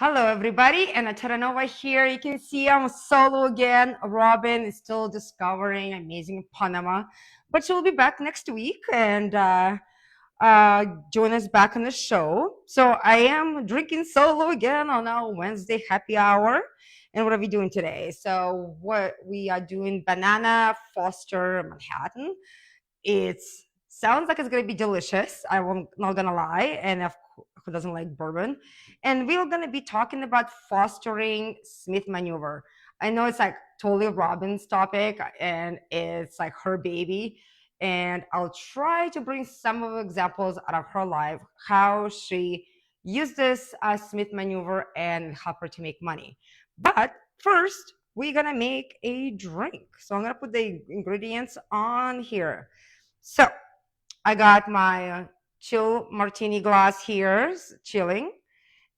Hello, everybody, and Taranova here. You can see I'm solo again. Robin is still discovering amazing Panama, but she'll be back next week and join us back on the show. So I am drinking solo again on our Wednesday happy hour. And what are we doing today? So what we are doing Banana Foster Manhattan. It sounds like it's gonna be delicious. I'm not gonna lie, and who doesn't like bourbon? And we're gonna be talking about fostering Smith maneuver. I know it's like totally Robin's topic, and it's like her baby. And I'll try to bring some of the examples out of her life, how she used this Smith maneuver and help her to make money. But first, we're gonna make a drink. So I'm gonna put the ingredients on here. So I got my chill martini glass here, chilling.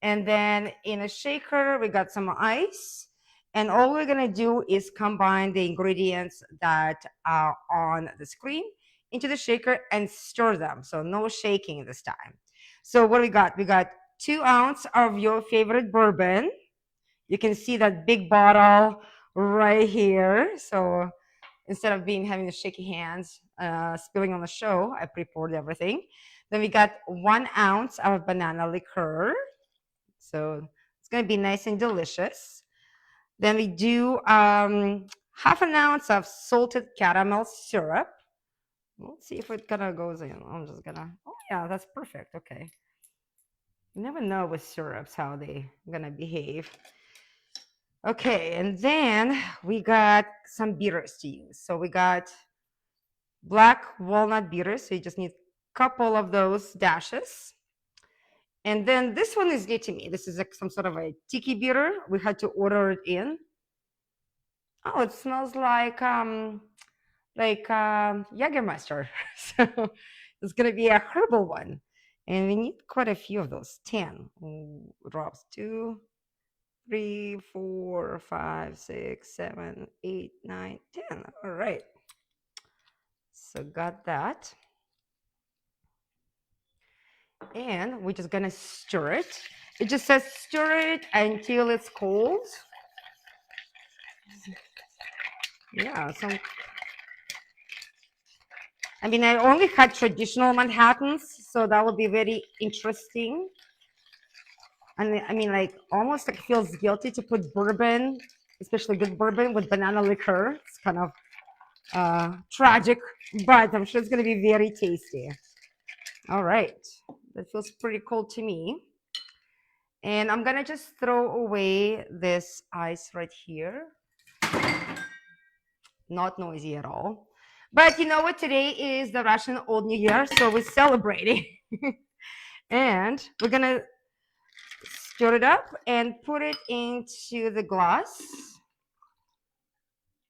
And then in a shaker, we got some ice. And all we're gonna do is combine the ingredients that are on the screen into the shaker and stir them. So no shaking this time. So what we got? We got 2 ounces of your favorite bourbon. You can see that big bottle right here. So instead of having the shaky hands, spilling on the show, I pre-poured everything. Then we got 1 ounce of banana liqueur. So it's gonna be nice and delicious. Then we do half an ounce of salted caramel syrup. Let's see if it gonna goes in. I'm just gonna, oh yeah, that's perfect, okay. You never know with syrups how they gonna behave. Okay, and then we got some bitters to use. So we got black walnut bitters. So you just need a couple of those dashes. And then this one is new to me. This is like some sort of a tiki bitter. We had to order it in. Oh, it smells like Jägermeister. So it's gonna be a herbal one, and we need quite a few of those. 10 drops. 2, 3, 4, 5, 6, 7, 8, 9, 10. All right. So got that. And we're just gonna stir it. It just says stir it until it's cold. Yeah, so I mean, I only had traditional Manhattans, so that would be very interesting. And I mean, like, almost like feels guilty to put bourbon, especially good bourbon, with banana liqueur. It's kind of tragic, but I'm sure it's gonna be very tasty. All right, that feels pretty cool to me. And I'm gonna just throw away this ice right here. Not noisy at all. But you know what? Today is the Russian Old New Year, so we're celebrating. And we're gonna stir it up and put it into the glass.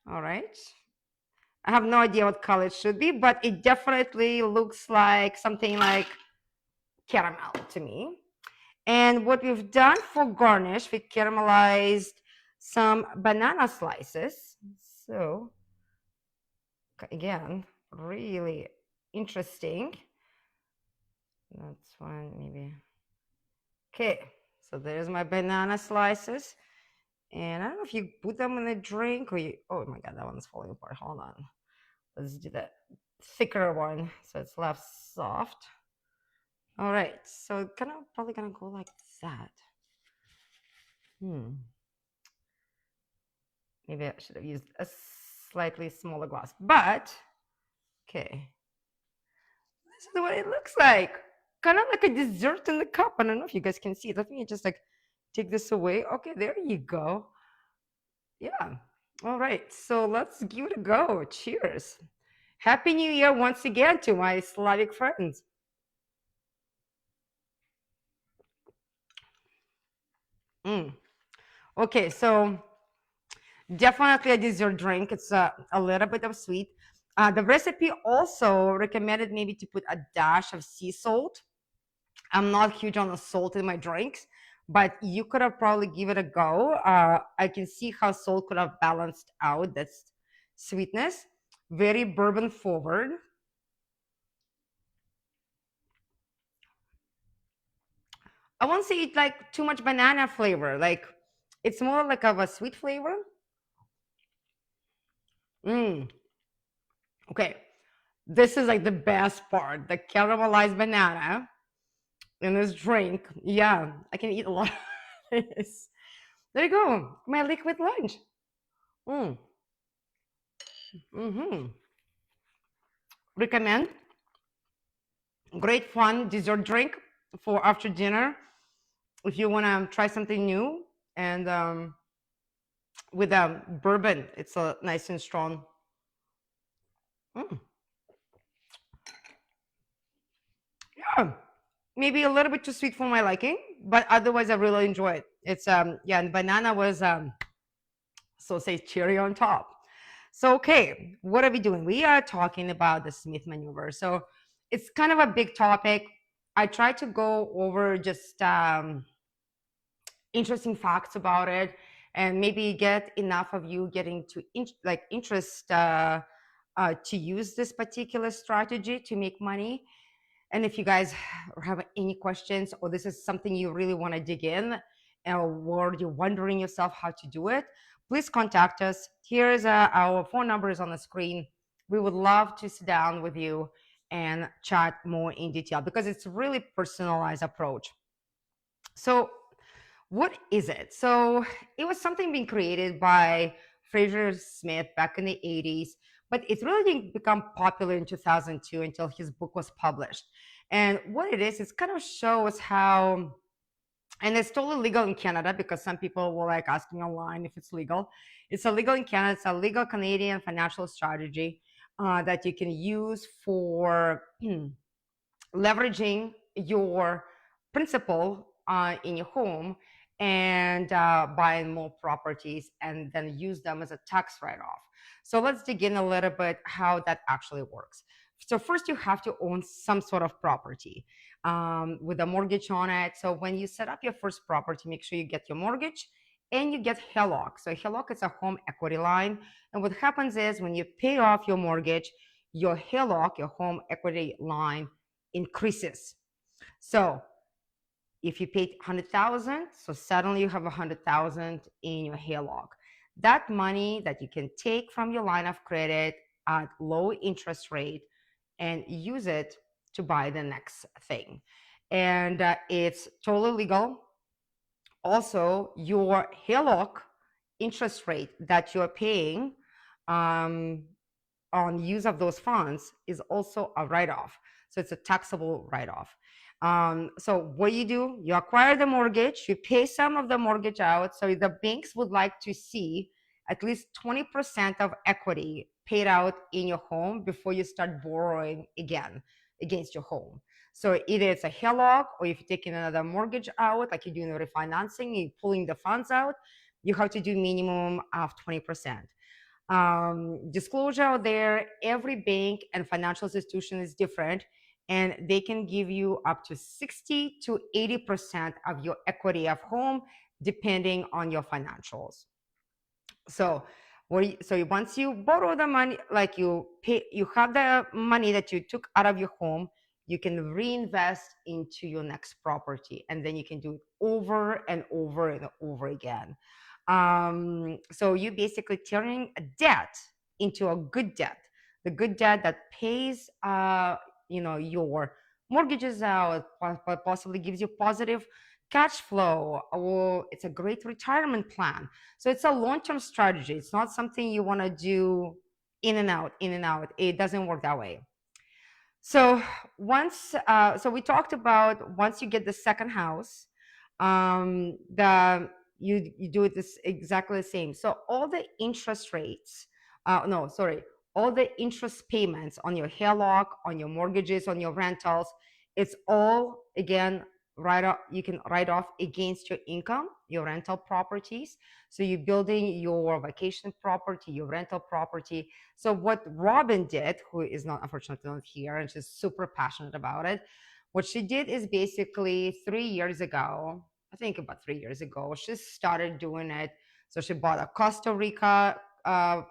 All right. I have no idea what color it should be, but it definitely looks like something like caramel to me. And what we've done for garnish, we caramelized some banana slices. So again, really interesting. That's one maybe. Okay, so there's my banana slices. And I don't know if you put them in a drink or you, oh my God, that one's falling apart. Hold on. Let's do that thicker one so it's less soft. All right, so kind of probably gonna go like that. Maybe I should have used a slightly smaller glass, but okay. This is what it looks like. Kind of like a dessert in the cup. I don't know if you guys can see it. Let me just like take this away. Okay, there you go. Yeah. All right, so let's give it a go. Cheers. Happy New Year once again to my Slavic friends. Mm. Okay, so definitely a dessert drink. It's a little bit of sweet. The recipe also recommended maybe to put a dash of sea salt. I'm not huge on the salt in my drinks, but you could have probably give it a go. I can see how salt could have balanced out this sweetness. Very bourbon forward. I won't say it like too much banana flavor. Like it's more like of a sweet flavor. Mm, okay, this is like the best part. The caramelized banana in this drink. Yeah, I can eat a lot of this. There you go. My liquid lunch. Mm, mm-hmm. Recommend. Great fun dessert drink for after dinner if you want to try something new and with bourbon. It's nice and strong. Mm, yeah, maybe a little bit too sweet for my liking, but otherwise I really enjoy it. It's yeah, and banana was so say cherry on top. So okay, what are we doing? We are talking about the Smith maneuver. So it's kind of a big topic. I try to go over just interesting facts about it and maybe get enough of you getting to like interest to use this particular strategy to make money. And if you guys have any questions or this is something you really want to dig in or you're wondering yourself how to do it, please contact us. Here's our phone number is on the screen. We would love to sit down with you and chat more in detail because it's really personalized approach. So what is it? So it was something being created by Fraser Smith back in the 80s, but it really didn't become popular in 2002 until his book was published. And what it is, it kind of shows how, and it's totally legal in Canada because some people will like asking online if it's legal. It's illegal in Canada. It's a legal Canadian financial strategy that you can use for leveraging your principal in your home and buying more properties and then use them as a tax write-off. So let's dig in a little bit how that actually works. So first you have to own some sort of property with a mortgage on it. So when you set up your first property, make sure you get your mortgage and you get HELOC. So HELOC is a home equity line. And what happens is when you pay off your mortgage, your HELOC, your home equity line, increases. So if you paid 100,000, so suddenly you have 100,000 in your HELOC. That money that you can take from your line of credit at low interest rate and use it to buy the next thing. And it's totally legal. Also, your HELOC interest rate that you're paying um, on use of those funds is also a write-off. So it's a taxable write-off. So what do, you acquire the mortgage, you pay some of the mortgage out. So the banks would like to see at least 20% of equity paid out in your home before you start borrowing again against your home. So either it's a HELOC or if you're taking another mortgage out, like you're doing the refinancing, you're pulling the funds out, you have to do minimum of 20%. Disclosure out there, every bank and financial institution is different and they can give you up to 60 to 80% of your equity of home depending on your financials. So once you borrow the money, like you pay, you have the money that you took out of your home, you can reinvest into your next property and then you can do it over and over and over again. So you basically turning a debt into a good debt, the good debt that pays your mortgages out, possibly gives you positive cash flow, or it's a great retirement plan. So it's a long-term strategy. It's not something you want to do in and out, in and out. It doesn't work that way. So so we talked about once you get the second house, the you do it this exactly the same. So all the interest rates, no, sorry, all the interest payments on your HELOC, on your mortgages, on your rentals, it's all again you can write off against your income, your rental properties. So you're building your vacation property, your rental property. So what Robin did, who is not unfortunately not here, and she's super passionate about it, what she did is basically 3 years ago, I think about 3 years ago, she started doing it. So she bought a Costa Rica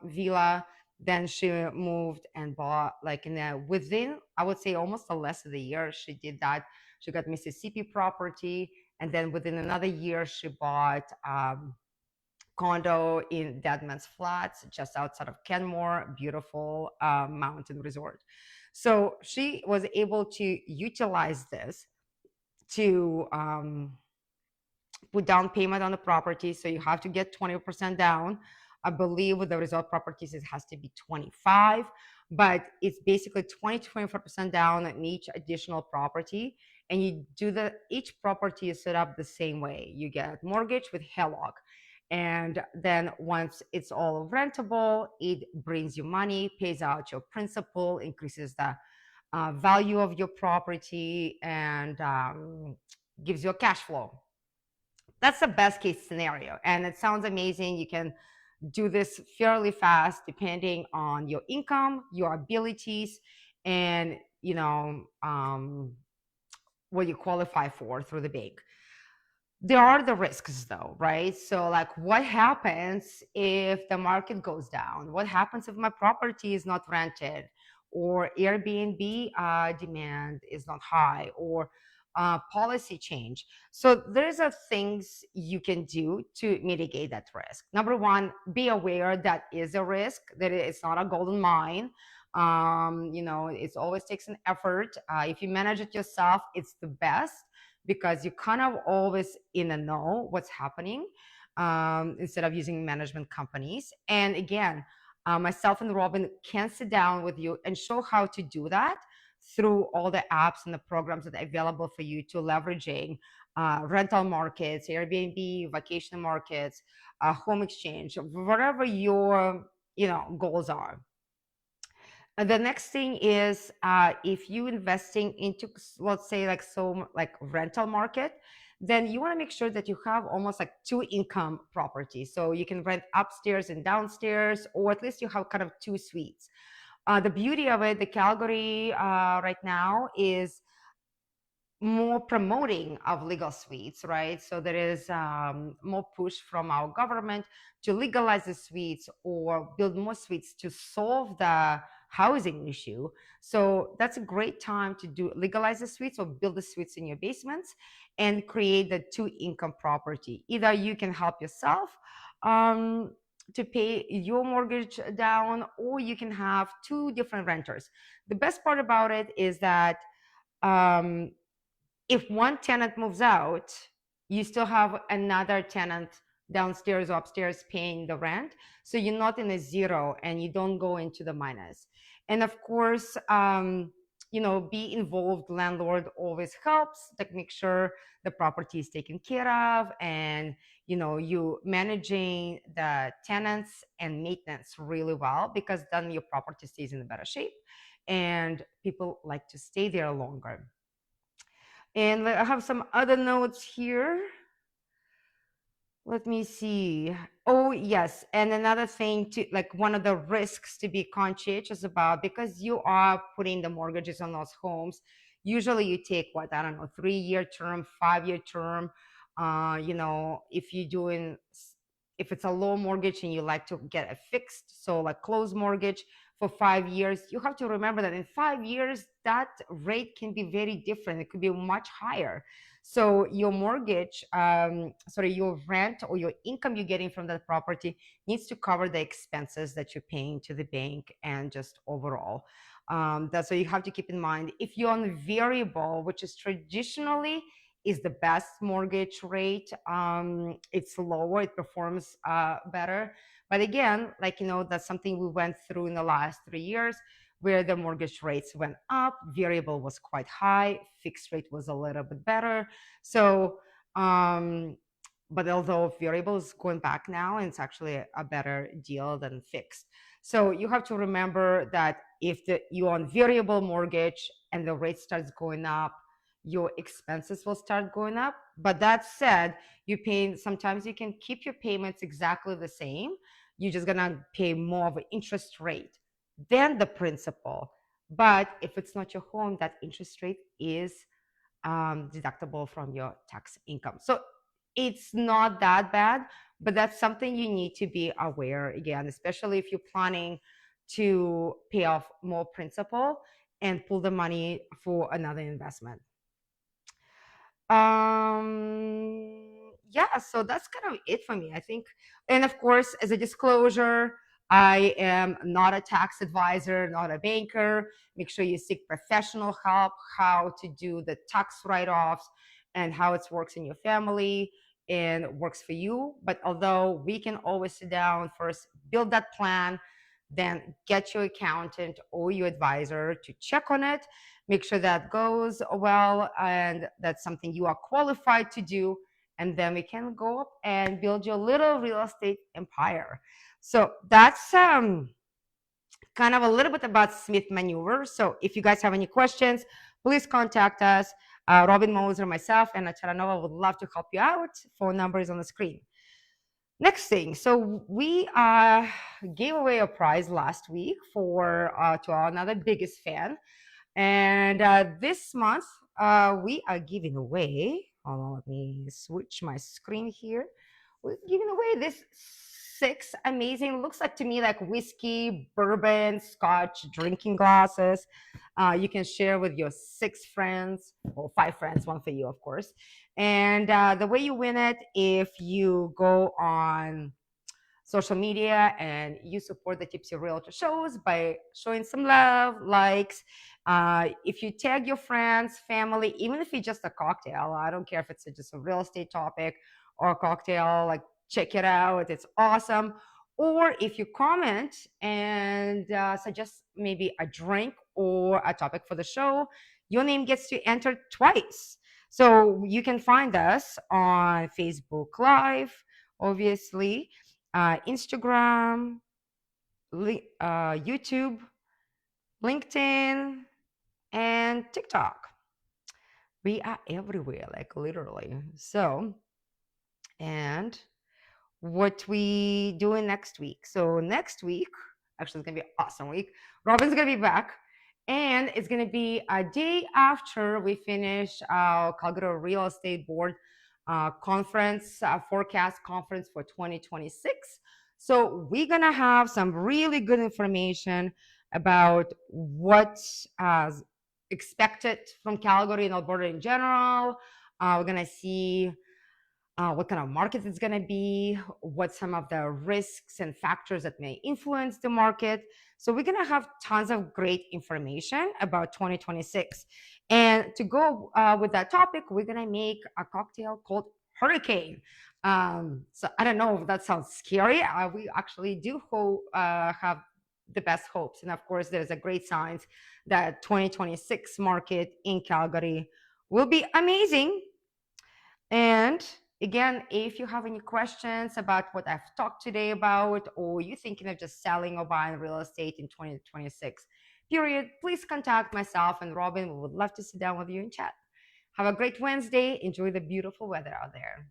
villa. Then she moved and bought, like, in a within, I would say, almost a less of a year, she did that. She got Mississippi property, and then within another year, she bought condo in Deadman's Flats, just outside of Kenmore, beautiful mountain resort. So she was able to utilize this to put down payment on the property. So you have to get 20% down. I believe with the resort properties, it has to be 25, but it's basically 20 to 24% down on each additional property. And you do each property is set up the same way. You get mortgage with HELOC. And then once it's all rentable, it brings you money, pays out your principal, increases the value of your property, and gives you a cash flow. That's the best case scenario, and it sounds amazing. You can do this fairly fast depending on your income, your abilities, and what you qualify for through the bank. There are the risks though, right? So like, what happens if the market goes down? What happens if my property is not rented, or Airbnb demand is not high, or policy change? So there's a things you can do to mitigate that risk. Number one, be aware that is a risk, that it's not a golden mine. It always takes an effort. If you manage it yourself, it's the best, because you kind of always in the know what's happening, instead of using management companies. And again, myself and Robin can sit down with you and show how to do that through all the apps and the programs that are available for you to leveraging rental markets, Airbnb, vacation markets, home exchange, whatever your goals are. And the next thing is, if you investing into, let's say, like rental market, then you want to make sure that you have almost like two income properties. So you can rent upstairs and downstairs, or at least you have kind of two suites. The beauty of it, the Calgary right now is more promoting of legal suites, right? So there is more push from our government to legalize the suites or build more suites to solve the housing issue. So that's a great time to do legalize the suites or build the suites in your basements and create the two income property. Either you can help yourself to pay your mortgage down, or you can have two different renters. The best part about it is that um, if one tenant moves out, you still have another tenant downstairs or upstairs paying the rent. So you're not in a zero and you don't go into the minus. And of course, be involved. Landlord always helps to make sure the property is taken care of, and you managing the tenants and maintenance really well, because then your property stays in a better shape and people like to stay there longer. And I have some other notes here. Let me see. Oh, yes. And another thing, to like, one of the risks to be conscientious about, because you are putting the mortgages on those homes, usually you take what, I don't know, 3-year term, 5-year term. If you're doing, if it's a low mortgage and you like to get a fixed, so like closed mortgage for 5 years, you have to remember that in 5 years, that rate can be very different. It could be much higher. So your mortgage, your rent or your income you're getting from that property needs to cover the expenses that you're paying to the bank and just overall. That's what you have to keep in mind. If you're on variable, which is traditionally is the best mortgage rate, it's lower, it performs better. But again, that's something we went through in the last 3 years, where the mortgage rates went up, variable was quite high, fixed rate was a little bit better. So, but although variable is going back now, and it's actually a better deal than fixed. So you have to remember that if you're on variable mortgage and the rate starts going up, your expenses will start going up. But that said, you pay, sometimes you can keep your payments exactly the same. You're just gonna pay more of an interest rate than the principal. But if it's not your home, that interest rate is deductible from your tax income. So it's not that bad, but that's something you need to be aware again, especially if you're planning to pay off more principal and pull the money for another investment. Yeah, so that's kind of it for me, I think. And of course, as a disclosure, I am not a tax advisor, not a banker. Make sure you seek professional help how to do the tax write-offs and how it works in your family and works for you. But although we can always sit down first, build that plan, then get your accountant or your advisor to check on it, make sure that goes well and that's something you are qualified to do, and then we can go up and build your little real estate empire. So that's kind of a little bit about Smith maneuver. So if you guys have any questions, please contact us. Robin Moser, myself, and Charanova would love to help you out. Phone number is on the screen. Next thing, so we gave away a prize last week for to our another biggest fan, and this month, we are giving away, hold on, let me switch my screen here. We're giving away this six amazing, looks like to me like whiskey, bourbon, scotch drinking glasses. You can share with your six friends, or five friends, one for you, of course. And the way you win it, if you go on social media and you support the Tipsy Realtor shows by showing some love, likes. If you tag your friends, family, even if it's just a cocktail, I don't care if it's just a real estate topic or a cocktail, like check it out, it's awesome. Or if you comment and suggest maybe a drink or a topic for the show, your name gets to enter twice. So you can find us on Facebook Live, obviously, Instagram, YouTube, LinkedIn, and TikTok. We are everywhere, like literally. So, and what we doing next week? So next week, actually, it's gonna be an awesome week. Robin's gonna be back, and it's gonna be a day after we finish our Calgary Real Estate Board conference, forecast conference for 2026. So we're gonna have some really good information about what expected from Calgary and Alberta in general. We're gonna see what kind of market it's going to be, what some of the risks and factors that may influence the market. So we're going to have tons of great information about 2026. And to go with that topic, we're going to make a cocktail called Hurricane. So I don't know if that sounds scary. We actually do have the best hopes. And of course, there's a great signs that 2026 market in Calgary will be amazing. And again, if you have any questions about what I've talked today about, or you're thinking of just selling or buying real estate in 2026, period, please contact myself and Robin. We would love to sit down with you and chat. Have a great Wednesday. Enjoy the beautiful weather out there.